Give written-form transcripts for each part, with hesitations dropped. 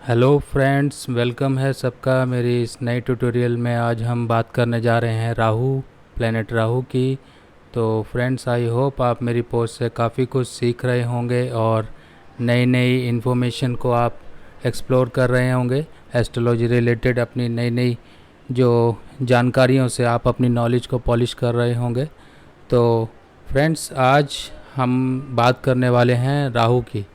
Hello friends, welcome है सबका मेरी इस नई ट्यूटोरियल में। आज हम बात करने जा रहे हैं राहु, प्लेनेट राहु की। तो फ्रेंड्स, आई होप आप मेरी पोस्ट से काफ़ी कुछ सीख रहे होंगे और नई नई इन्फॉर्मेशन को आप एक्सप्लोर कर रहे होंगे। एस्ट्रोलॉजी रिलेटेड अपनी नई नई जो जानकारियों से आप अपनी नॉलेज को पॉलिश कर रहे होंगे। तो फ्रेंड्स, आज हम बात करने वाले हैं राहु की।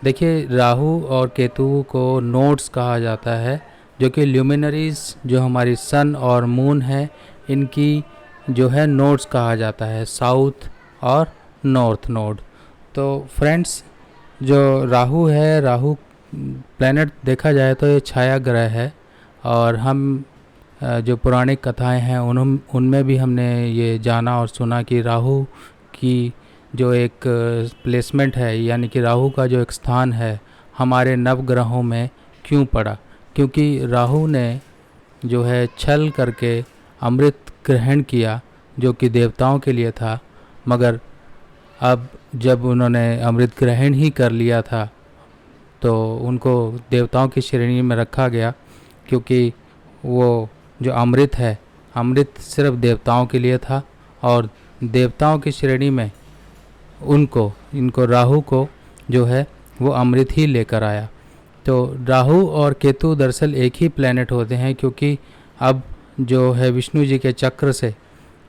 देखिए, राहु और केतु को नोड्स कहा जाता है, जो कि ल्यूमिनरीज जो हमारी सन और मून है, इनकी जो है नोड्स कहा जाता है, साउथ और नॉर्थ नोड। तो फ्रेंड्स, जो राहु है, राहु प्लैनेट देखा जाए तो ये छाया ग्रह है। और हम जो पौराणिक कथाएं हैं उनमें भी हमने ये जाना और सुना कि राहु की जो एक प्लेसमेंट है, यानी कि राहु का जो एक स्थान है हमारे नवग्रहों में क्यों पड़ा। क्योंकि राहु ने जो है छल करके अमृत ग्रहण किया, जो कि देवताओं के लिए था। मगर अब जब उन्होंने अमृत ग्रहण ही कर लिया था तो उनको देवताओं की श्रेणी में रखा गया, क्योंकि वो जो अमृत है, अमृत सिर्फ देवताओं के लिए था। और देवताओं की श्रेणी में इनको राहु को जो है वो अमृत ही लेकर आया। तो राहु और केतु दरअसल एक ही प्लेनेट होते हैं, क्योंकि अब जो है विष्णु जी के चक्र से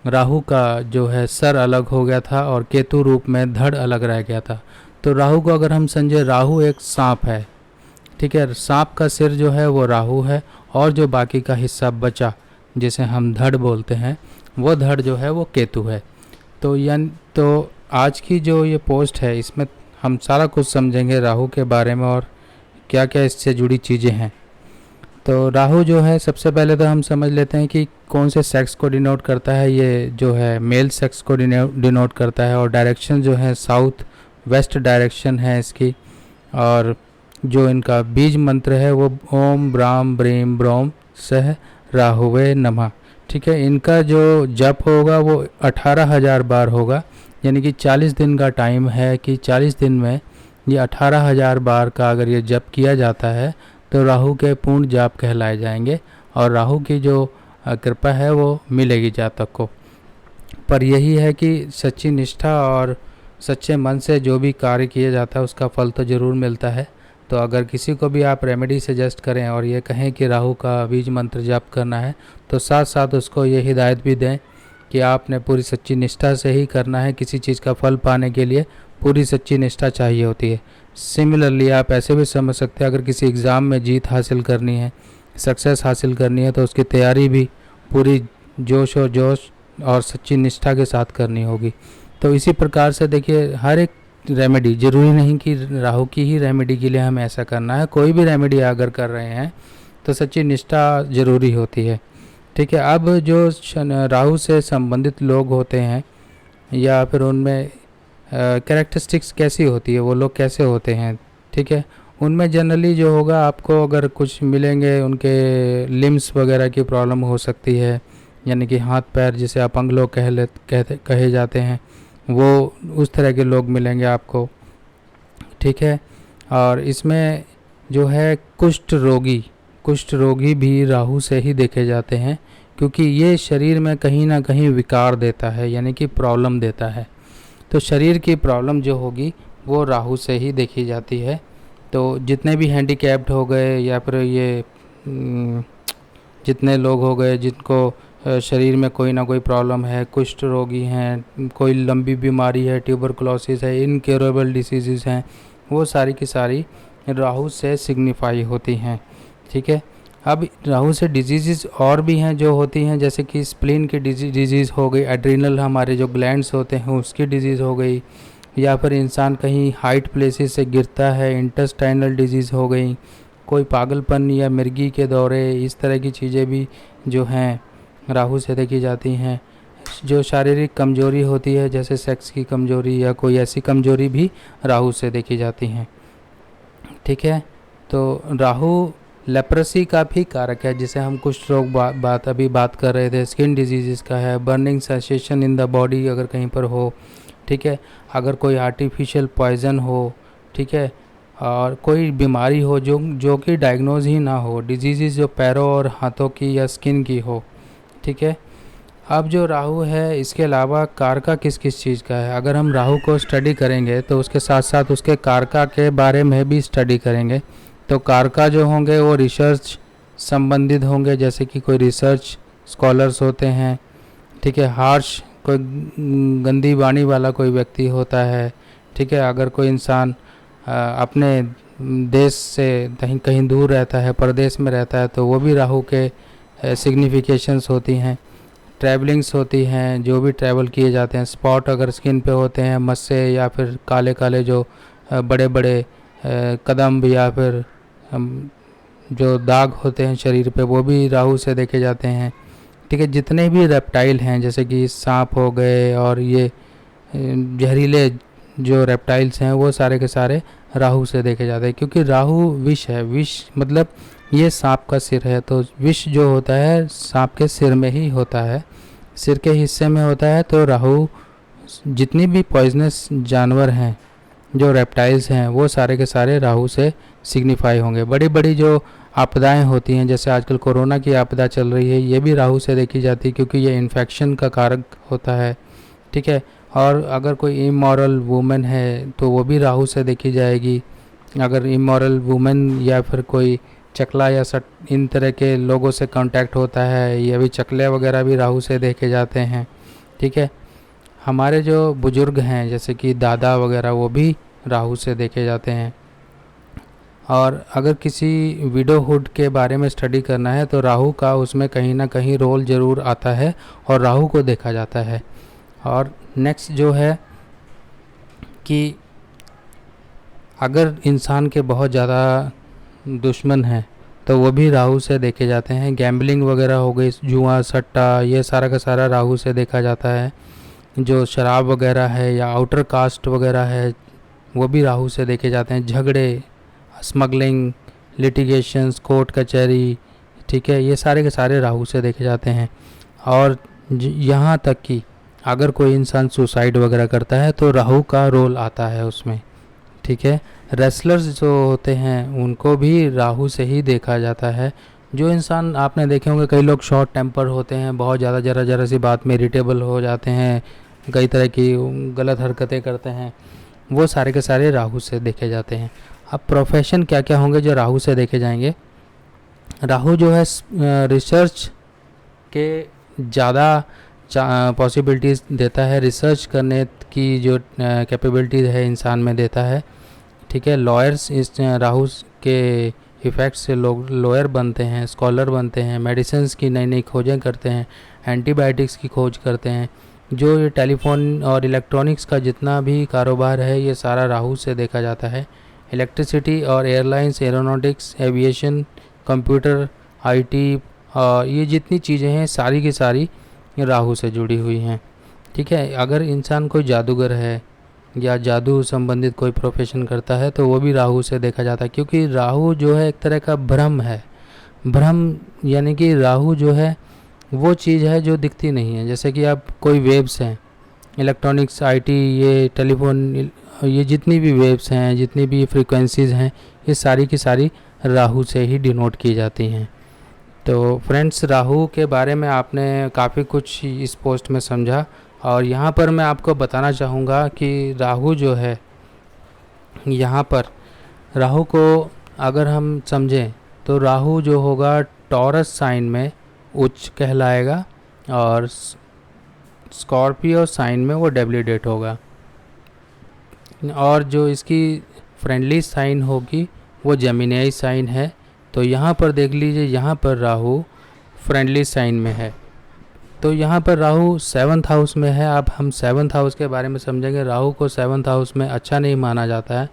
राहु का जो है सर अलग हो गया था और केतु रूप में धड़ अलग रह गया था। तो राहु को अगर हम समझे, राहु एक सांप है, ठीक है। सांप का सिर जो है वो राहु है, और जो बाकी का हिस्सा बचा, जिसे हम धड़ बोलते हैं, वो धड़ जो है वो केतु है। तो आज की जो ये पोस्ट है, इसमें हम सारा कुछ समझेंगे राहु के बारे में और क्या क्या इससे जुड़ी चीज़ें हैं। तो राहु जो है, सबसे पहले तो हम समझ लेते हैं कि कौन से सेक्स को डिनोट करता है। ये जो है मेल सेक्स को डिनोट करता है, और डायरेक्शन जो है साउथ वेस्ट डायरेक्शन है इसकी। और जो इनका बीज मंत्र है वो ओम ब्राम ब्रीम ब्रोम सह राहुवे नमः, ठीक है। इनका जो जप होगा वो 18,000 बार होगा, यानी कि 40 दिन का टाइम है कि 40 दिन में ये 18,000 बार का अगर ये जप किया जाता है तो राहु के पूर्ण जाप कहलाए जाएंगे, और राहु की जो कृपा है वो मिलेगी जातक को। पर यही है कि सच्ची निष्ठा और सच्चे मन से जो भी कार्य किया जाता है उसका फल तो ज़रूर मिलता है। तो अगर किसी को भी आप रेमेडी सजेस्ट करें और ये कहें कि राहु का बीज मंत्र जाप करना है, तो साथ साथ उसको ये हिदायत भी दें कि आपने पूरी सच्ची निष्ठा से ही करना है। किसी चीज़ का फल पाने के लिए पूरी सच्ची निष्ठा चाहिए होती है। सिमिलरली आप ऐसे भी समझ सकते हैं, अगर किसी एग्ज़ाम में जीत हासिल करनी है, सक्सेस हासिल करनी है, तो उसकी तैयारी भी पूरी जोश और सच्ची निष्ठा के साथ करनी होगी। तो इसी प्रकार से देखिए, हर एक रेमेडी, ज़रूरी नहीं कि राहु की ही रेमेडी के लिए हमें ऐसा करना है। कोई भी रेमेडी अगर कर रहे हैं तो सच्ची निष्ठा ज़रूरी होती है, ठीक है। अब जो राहु से संबंधित लोग होते हैं, या फिर उनमें कैरेक्टरिस्टिक्स कैसी होती है, वो लोग कैसे होते हैं, ठीक है। उनमें जनरली जो होगा, आपको अगर कुछ मिलेंगे, उनके लिम्स वगैरह की प्रॉब्लम हो सकती है, यानी कि हाथ पैर जिसे अपंग लोग कहे जाते हैं, वो उस तरह के लोग मिलेंगे आपको, ठीक है। और इसमें जो है कुष्ठ रोगी भी राहु से ही देखे जाते हैं, क्योंकि ये शरीर में कहीं ना कहीं विकार देता है, यानी कि प्रॉब्लम देता है। तो शरीर की प्रॉब्लम जो होगी वो राहु से ही देखी जाती है। तो जितने भी हैंडीकैप्ड हो गए, या फिर ये जितने लोग हो गए जिनको शरीर में कोई ना कोई प्रॉब्लम है, कुष्ठ रोगी हैं, कोई लंबी बीमारी है, ट्यूबरकुलोसिस है, इनक्योरेबल डिसीज़ हैं, वो सारी की सारी राहु से सिग्निफाई होती हैं, ठीक है। अब राहु से डिजीज़ और भी हैं जो होती हैं, जैसे कि स्प्लीन की डिजीज़ हो गई, एड्रिनल हमारे जो ग्लैंड्स होते हैं उसकी डिजीज़ हो गई, या फिर इंसान कहीं हाइट प्लेसेस से गिरता है, इंटेस्टाइनल डिजीज़ हो गई, कोई पागलपन या मिर्गी के दौरे, इस तरह की चीज़ें भी जो हैं राहु से देखी जाती हैं। जो शारीरिक कमजोरी होती है, जैसे सेक्स की कमजोरी या कोई ऐसी कमजोरी भी राहु से देखी जाती हैं, ठीक है। तो राहु लेप्रेसी का भी कारक है, जिसे हम कुष्ठ रोग अभी बात कर रहे थे, स्किन डिजीज़ का है, burning sensation in the body अगर कहीं पर हो, ठीक है। अगर कोई आर्टिफिशियल पॉइजन हो, ठीक है, और कोई बीमारी हो जो जो कि डायग्नोज ही ना हो, डिजीज़ जो पैरों और हाथों की या स्किन की हो। ठीक है। अब जो राहु है इसके अलावा कारका किस किस चीज़ का है, अगर हम राहु को स्टडी करेंगे तो उसके साथ साथ उसके कारका के बारे में भी स्टडी करेंगे। तो कारका जो होंगे वो रिसर्च संबंधित होंगे, जैसे कि कोई रिसर्च स्कॉलर्स होते हैं। ठीक है। हार्श, कोई गंदी वाणी वाला कोई व्यक्ति होता है। ठीक है। अगर कोई इंसान अपने देश से कहीं कहीं दूर रहता है, परदेश में रहता है, तो वो भी राहु के सिग्निफिकेशंस होती हैं। ट्रैवलिंग्स होती हैं, जो भी ट्रैवल किए जाते हैं। स्पॉट अगर स्किन पे होते हैं, मस्से या फिर काले काले जो बड़े बड़े कदम या फिर जो दाग होते हैं शरीर पे, वो भी राहु से देखे जाते हैं। ठीक है। जितने भी रेप्टाइल हैं, जैसे कि सांप हो गए और ये जहरीले जो रेप्टाइल्स हैं, वो सारे के सारे राहु से देखे जाते हैं, क्योंकि राहु विष है। विष मतलब ये सांप का सिर है, तो विष जो होता है सांप के सिर में ही होता है, सिर के हिस्से में होता है। तो राहु, जितनी भी पॉइजनस जानवर हैं, जो रेप्टाइल्स हैं, वो सारे के सारे राहु से सिग्निफाई होंगे। बड़ी बड़ी जो आपदाएं होती हैं, जैसे आजकल कोरोना की आपदा चल रही है, ये भी राहु से देखी जाती है, क्योंकि ये इन्फेक्शन का कारक होता है। ठीक है। और अगर कोई इमॉरल वुमेन है तो वो भी राहु से देखी जाएगी। अगर इमॉरल वुमेन या फिर कोई चकला या सट इन तरह के लोगों से कांटेक्ट होता है, ये भी चकले वगैरह भी राहु से देखे जाते हैं। ठीक है। हमारे जो बुजुर्ग हैं, जैसे कि दादा वगैरह, वो भी राहु से देखे जाते हैं। और अगर किसी विडोहुड के बारे में स्टडी करना है तो राहु का उसमें कहीं ना कहीं रोल ज़रूर आता है और राहु को देखा जाता है। और नेक्स्ट जो है कि अगर इंसान के बहुत ज़्यादा दुश्मन हैं तो वो भी राहु से देखे जाते हैं। गैम्बलिंग वगैरह हो गई, जुआ सट्टा, ये सारा का सारा राहु से देखा जाता है। जो शराब वगैरह है या आउटर कास्ट वगैरह है, वो भी राहु से देखे जाते हैं। झगड़े, स्मगलिंग, लिटिगेशंस, कोर्ट कचहरी, ठीक है, ये सारे के सारे राहु से देखे जाते हैं। और यहाँ तक कि अगर कोई इंसान सुसाइड वगैरह करता है तो राहु का रोल आता है उसमें। ठीक है। रेसलर्स जो होते हैं उनको भी राहु से ही देखा जाता है। जो इंसान, आपने देखे होंगे कई लोग शॉर्ट टेम्पर होते हैं, बहुत ज़्यादा जरा जरा सी बात में इरिटेबल हो जाते हैं, कई तरह की गलत हरकतें करते हैं, वो सारे के सारे राहु से देखे जाते हैं। अब प्रोफेशन क्या क्या होंगे जो राहु से देखे जाएंगे। राहु जो है रिसर्च के ज़्यादा पॉसिबिलिटीज़ देता है, रिसर्च करने की जो कैपेबिलिटीज़ है इंसान में देता है। ठीक है। लॉयर्स इस राहु के इफ़ेक्ट से लोग लॉयर बनते हैं, स्कॉलर बनते हैं, मेडिसिन्स की नई नई खोजें करते हैं, एंटीबायोटिक्स की खोज करते हैं। जो ये टेलीफोन और इलेक्ट्रॉनिक्स का जितना भी कारोबार है, ये सारा राहु से देखा जाता है। इलेक्ट्रिसिटी और airlines, aeronautics, aviation, computer, IT, और ये जितनी चीज़ें हैं सारी की सारी राहु से जुड़ी हुई हैं। ठीक है। अगर इंसान कोई जादूगर है या जादू संबंधित कोई प्रोफेशन करता है तो वो भी राहु से देखा जाता है, क्योंकि राहु जो है एक तरह का भ्रम है। भ्रम यानी कि राहु जो है वो चीज़ है जो दिखती नहीं है। जैसे कि आप कोई वेव्स हैं, इलेक्ट्रॉनिक्स, आईटी, ये टेलीफोन, ये जितनी भी वेव्स हैं, जितनी भी फ्रीक्वेंसीज़ हैं, ये सारी की सारी राहु से ही डिनोट की जाती हैं। तो फ्रेंड्स, राहु के बारे में आपने काफ़ी कुछ इस पोस्ट में समझा, और यहाँ पर मैं आपको बताना चाहूँगा कि राहु जो है, यहाँ पर राहु को अगर हम समझें तो राहु जो होगा टॉरस साइन में उच्च कहलाएगा, और स्कॉर्पियो साइन में वो डेबिलिटेट होगा। और जो इसकी फ्रेंडली साइन होगी वो जेमिनी साइन है। तो यहाँ पर देख लीजिए, यहाँ पर राहु फ्रेंडली साइन में है, तो यहाँ पर राहु 7th हाउस में है। अब हम 7th हाउस के बारे में समझेंगे। राहु को 7th हाउस में अच्छा नहीं माना जाता है,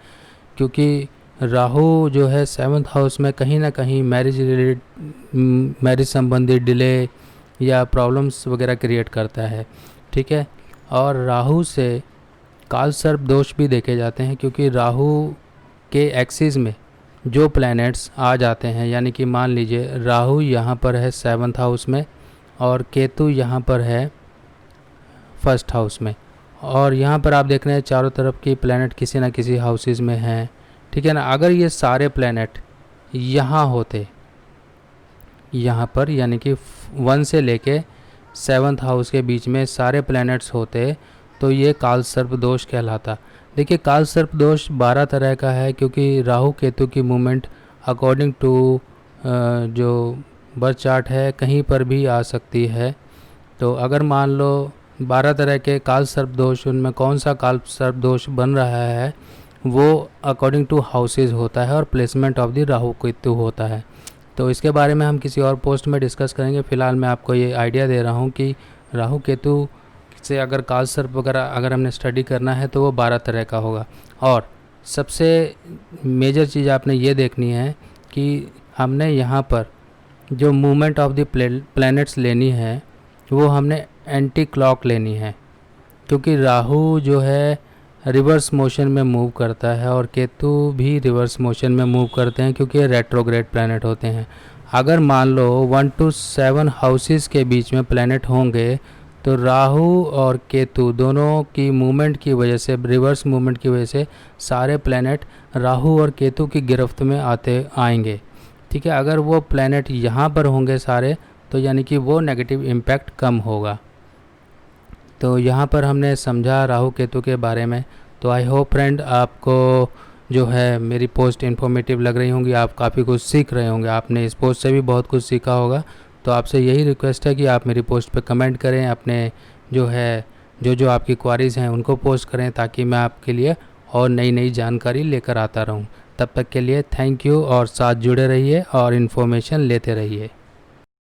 क्योंकि राहु जो है 7th हाउस में कहीं ना कहीं मैरिज संबंधी डिले या प्रॉब्लम्स वगैरह क्रिएट करता है। ठीक है। और राहु से काल सर्प दोष भी देखे जाते हैं, क्योंकि राहु के एक्सिस में जो प्लैनेट्स आ जाते हैं, यानी कि मान लीजिए राहु यहाँ पर है 7th हाउस में और केतु यहाँ पर है 1st हाउस में, और यहाँ पर आप देख रहे हैं चारों तरफ की प्लैनेट किसी न किसी हाउसेस में हैं। ठीक है ना। अगर ये सारे प्लैनेट यहाँ होते, यहाँ पर यानी कि 1 से लेके 7th हाउस के बीच में सारे प्लैनेट्स होते तो ये काल सर्प दोष कहलाता। देखिए काल सर्प दोष 12 तरह का है, क्योंकि राहु केतु की मूवमेंट अकॉर्डिंग टू जो बर्थ चार्ट है कहीं पर भी आ सकती है। तो अगर मान लो 12 तरह के काल सर्प दोष, उनमें कौन सा काल सर्प दोष बन रहा है वो अकॉर्डिंग टू हाउसेज होता है और placement of the Rahu Ketu होता है। तो इसके बारे में हम किसी और पोस्ट में डिस्कस करेंगे। फ़िलहाल मैं आपको ये आइडिया दे रहा हूँ कि राहु केतु से अगर काल सर्प वगैरह अगर हमने स्टडी करना है तो वो 12 तरह का होगा। और सबसे मेजर चीज़ आपने ये देखनी है कि हमने यहाँ पर जो मूवमेंट ऑफ द प्लैनेट्स लेनी है वो हमने एंटी क्लॉक लेनी है, क्योंकि राहु जो है रिवर्स मोशन में मूव करता है और केतु भी रिवर्स मोशन में मूव करते हैं, क्योंकि ये रेट्रोग्रेड प्लैनेट होते हैं। अगर मान लो 1 to 7 हाउसेस के बीच में प्लैनेट होंगे तो राहु और केतु दोनों की मूवमेंट की वजह से, रिवर्स मूवमेंट की वजह से सारे प्लैनेट राहु और केतु की गिरफ्त में आएंगे। ठीक है, अगर वो प्लैनेट यहाँ पर होंगे सारे तो यानी कि वो नेगेटिव इम्पैक्ट कम होगा। तो यहाँ पर हमने समझा राहु केतु के बारे में। तो आई होप फ्रेंड आपको जो है मेरी पोस्ट इन्फॉर्मेटिव लग रही होंगी, आप काफ़ी कुछ सीख रहे होंगे, आपने इस पोस्ट से भी बहुत कुछ सीखा होगा। तो आपसे यही रिक्वेस्ट है कि आप मेरी पोस्ट पे कमेंट करें, अपने जो है जो आपकी क्वारीज़ हैं उनको पोस्ट करें, ताकि मैं आपके लिए और नई नई जानकारी लेकर आता रहूं। तब तक के लिए थैंक यू और साथ जुड़े रहिए और इन्फॉर्मेशन लेते रहिए।